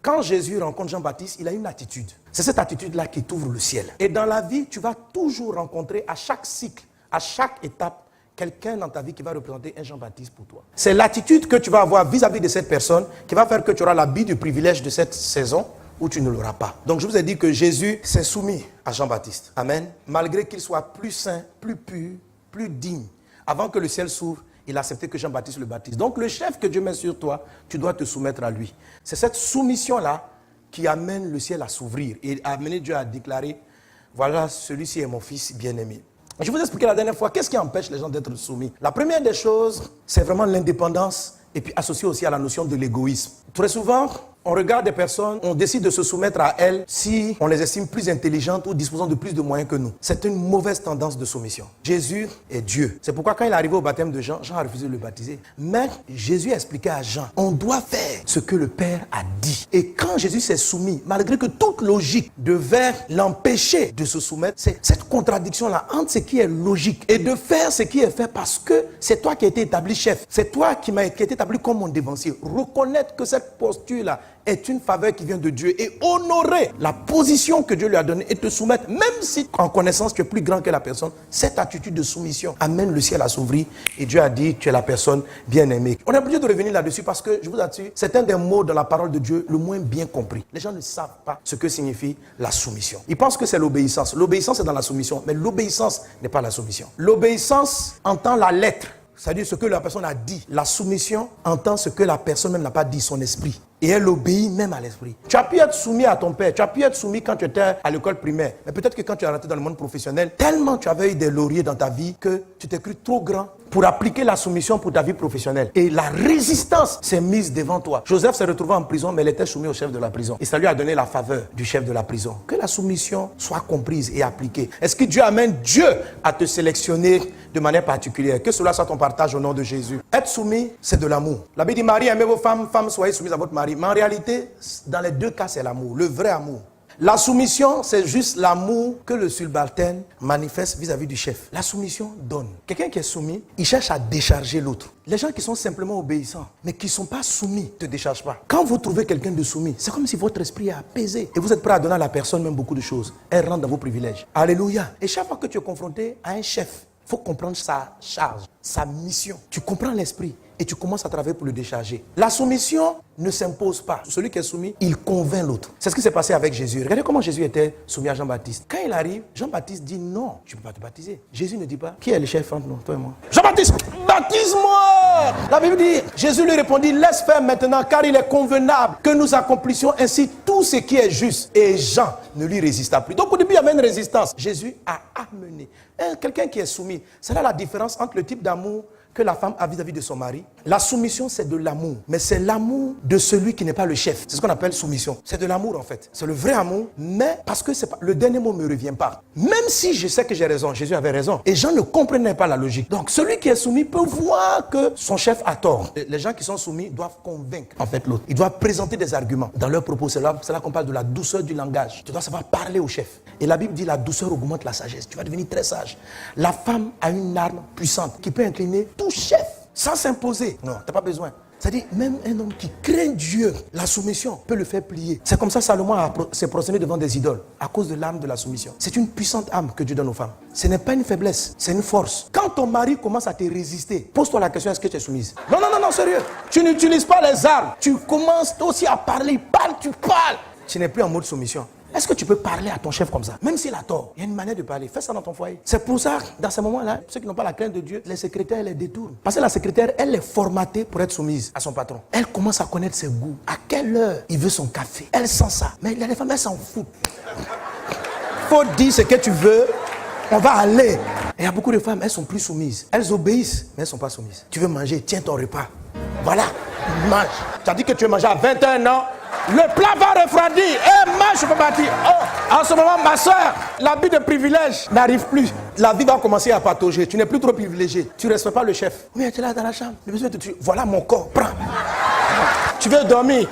Quand Jésus rencontre Jean-Baptiste, il a une attitude. C'est cette attitude-là qui t'ouvre le ciel. Et dans la vie, tu vas toujours rencontrer à chaque cycle, à chaque étape, quelqu'un dans ta vie qui va représenter un Jean-Baptiste pour toi. C'est l'attitude que tu vas avoir vis-à-vis de cette personne qui va faire que tu auras l'habit du privilège de cette saison ou tu ne l'auras pas. Donc je vous ai dit que Jésus s'est soumis à Jean-Baptiste. Amen. Malgré qu'il soit plus saint, plus pur, plus digne. Avant que le ciel s'ouvre, il a accepté que Jean-Baptiste le baptise. Donc le chef que Dieu met sur toi, tu dois te soumettre à lui. C'est cette soumission-là qui amène le ciel à s'ouvrir et a amené Dieu à déclarer, voilà, celui-ci est mon fils bien-aimé. Je vous ai expliqué la dernière fois, qu'est-ce qui empêche les gens d'être soumis? La première des choses, c'est vraiment l'indépendance et puis associé aussi à la notion de l'égoïsme. Très souvent, on regarde des personnes, on décide de se soumettre à elles si on les estime plus intelligentes ou disposant de plus de moyens que nous. C'est une mauvaise tendance de soumission. Jésus est Dieu. C'est pourquoi quand il est arrivé au baptême de Jean, Jean a refusé de le baptiser. Mais Jésus a expliqué à Jean, on doit faire ce que le Père a dit. Et quand Jésus s'est soumis, malgré que toute logique devait l'empêcher de se soumettre, c'est cette contradiction-là entre ce qui est logique et de faire ce qui est fait parce que c'est toi qui as été établi chef. C'est toi qui as été établi comme mon dévancier. Reconnaître que cette posture-là est une faveur qui vient de Dieu et honorer la position que Dieu lui a donnée et te soumettre, même si en connaissance tu es plus grand que la personne, cette attitude de soumission amène le ciel à s'ouvrir et Dieu a dit tu es la personne bien-aimée. On est obligé de revenir là-dessus parce que, je vous assure, c'est un des mots dans la parole de Dieu le moins bien compris. Les gens ne savent pas ce que signifie la soumission. Ils pensent que c'est l'obéissance. L'obéissance est dans la soumission, mais l'obéissance n'est pas la soumission. L'obéissance entend la lettre, c'est-à-dire ce que la personne a dit. La soumission entend ce que la personne même n'a pas dit, son esprit. Et elle obéit même à l'esprit. Tu as pu être soumis à ton père, tu as pu être soumis quand tu étais à l'école primaire. Mais peut-être que quand tu es rentré dans le monde professionnel, tellement tu avais eu des lauriers dans ta vie que tu t'es cru trop grand pour appliquer la soumission pour ta vie professionnelle. Et la résistance s'est mise devant toi. Joseph s'est retrouvé en prison, mais il était soumis au chef de la prison. Et ça lui a donné la faveur du chef de la prison. Que la soumission soit comprise et appliquée. Est-ce que Dieu amène Dieu à te sélectionner de manière particulière? Que cela soit ton partage au nom de Jésus. Être soumis, c'est de l'amour. La Bible dit, Marie, aimez vos femmes, femmes, soyez soumises à votre mari. Mais en réalité, dans les deux cas, c'est l'amour, le vrai amour. La soumission, c'est juste l'amour que le subalterne manifeste vis-à-vis du chef. La soumission donne. Quelqu'un qui est soumis, il cherche à décharger l'autre. Les gens qui sont simplement obéissants, mais qui ne sont pas soumis, ne te déchargent pas. Quand vous trouvez quelqu'un de soumis, c'est comme si votre esprit est apaisé. Et vous êtes prêt à donner à la personne même beaucoup de choses. Elle rentre dans vos privilèges. Alléluia. Et chaque fois que tu es confronté à un chef, il faut comprendre sa charge, sa mission. Tu comprends l'esprit et tu commences à travailler pour le décharger. La soumission ne s'impose pas. Celui qui est soumis, il convainc l'autre. C'est ce qui s'est passé avec Jésus. Regardez comment Jésus était soumis à Jean-Baptiste. Quand il arrive, Jean-Baptiste dit non, tu ne peux pas te baptiser. Jésus ne dit pas, qui est le chef entre nous, toi et moi? Jean-Baptiste, baptise-moi! La Bible dit, Jésus lui répondit, laisse faire maintenant, car il est convenable que nous accomplissions ainsi tout ce qui est juste. Et Jean ne lui résista plus. Donc au début, il y avait une résistance. Jésus a amené. Quelqu'un qui est soumis, c'est là la différence entre le type d'amour que la femme a vis-à-vis de son mari. La soumission, c'est de l'amour. Mais c'est l'amour de celui qui n'est pas le chef. C'est ce qu'on appelle soumission. C'est de l'amour, en fait. C'est le vrai amour. Mais parce que le dernier mot ne me revient pas. Même si je sais que j'ai raison, Jésus avait raison. Et Jean ne comprenait pas la logique. Donc, celui qui est soumis peut voir que son chef a tort. Les gens qui sont soumis doivent convaincre, en fait, l'autre. Ils doivent présenter des arguments. Dans leurs propos, c'est là qu'on parle de la douceur du langage. Tu dois savoir parler au chef. Et la Bible dit la douceur augmente la sagesse. Tu vas devenir très sage. La femme a une arme puissante qui peut incliner tout chef sans s'imposer. Non, tu n'as pas besoin. C'est-à-dire, même un homme qui craint Dieu, la soumission peut le faire plier. C'est comme ça Salomon s'est prosterné devant des idoles, à cause de l'arme de la soumission. C'est une puissante arme que Dieu donne aux femmes. Ce n'est pas une faiblesse, c'est une force. Quand ton mari commence à te résister, pose-toi la question, est-ce que tu es soumise? Non, sérieux. Tu n'utilises pas les armes. Tu commences aussi à parler, tu parles. Tu n'es plus en mode soumission. Est-ce que tu peux parler à ton chef comme ça? Même s'il a tort, il y a une manière de parler. Fais ça dans ton foyer. C'est pour ça, dans ces moments-là, ceux qui n'ont pas la crainte de Dieu, les secrétaires les détournent. Parce que la secrétaire, elle est formatée pour être soumise à son patron. Elle commence à connaître ses goûts. À quelle heure il veut son café? Elle sent ça. Mais les femmes, elles s'en foutent. Faut dire ce que tu veux. On va aller. Et il y a beaucoup de femmes, elles sont plus soumises. Elles obéissent, mais elles ne sont pas soumises. Tu veux manger, tiens ton repas. Voilà, mange. Tu as dit que tu veux manger à 21 ans. Le plat va refroidir. Mange, je peux bâtir. Oh, en ce moment, ma soeur, l'habit de privilège n'arrive plus. La vie va commencer à patauger. Tu n'es plus trop privilégié. Tu ne respectes pas le chef. Oui, tu es là dans la chambre. Le besoin de te tuer. Voilà mon corps. Prends. Tu veux dormir.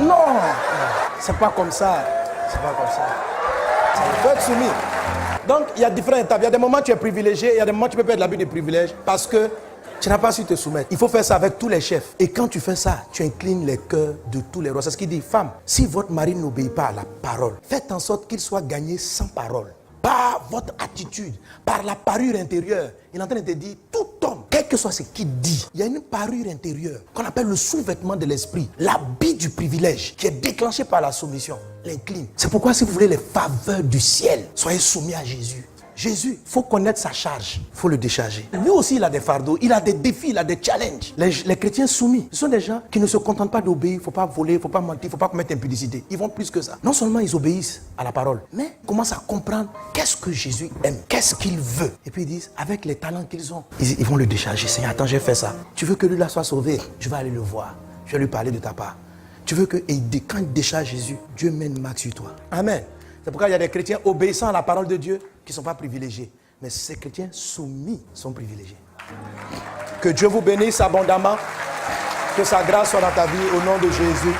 Non. C'est pas comme ça. C'est pas comme ça. Il faut être soumis. Donc, il y a différentes étapes. Il y a des moments où tu es privilégié. Il y a des moments où tu peux perdre l'habit de privilège. Parce que Tu n'as pas su te soumettre. Il faut faire ça avec tous les chefs. Et quand tu fais ça, tu inclines les cœurs de tous les rois. C'est ce qu'il dit. Femme, si votre mari n'obéit pas à la parole, faites en sorte qu'il soit gagné sans parole. Par votre attitude, par la parure intérieure. Il est en train de te dire, tout homme, quel que soit ce qu'il dit, il y a une parure intérieure qu'on appelle le sous-vêtement de l'esprit, l'habit du privilège qui est déclenché par la soumission, l'incline. C'est pourquoi si vous voulez les faveurs du ciel, soyez soumis à Jésus. Jésus, il faut connaître sa charge, il faut le décharger. Lui aussi, il a des fardeaux, il a des défis, il a des challenges. Les chrétiens soumis, ce sont des gens qui ne se contentent pas d'obéir, il ne faut pas voler, il ne faut pas mentir, il ne faut pas commettre impudicité. Ils vont plus que ça. Non seulement ils obéissent à la parole, mais ils commencent à comprendre qu'est-ce que Jésus aime, qu'est-ce qu'il veut. Et puis ils disent, avec les talents qu'ils ont, ils vont le décharger. Seigneur, attends, j'ai fait ça. Tu veux que lui là soit sauvé? Je vais aller le voir. Je vais lui parler de ta part. Tu veux que, quand il décharge Jésus, Dieu met une marque sur toi. Amen. C'est pourquoi il y a des chrétiens obéissants à la parole de Dieu qui ne sont pas privilégiés. Mais ces chrétiens soumis sont privilégiés. Que Dieu vous bénisse abondamment. Que sa grâce soit dans ta vie au nom de Jésus.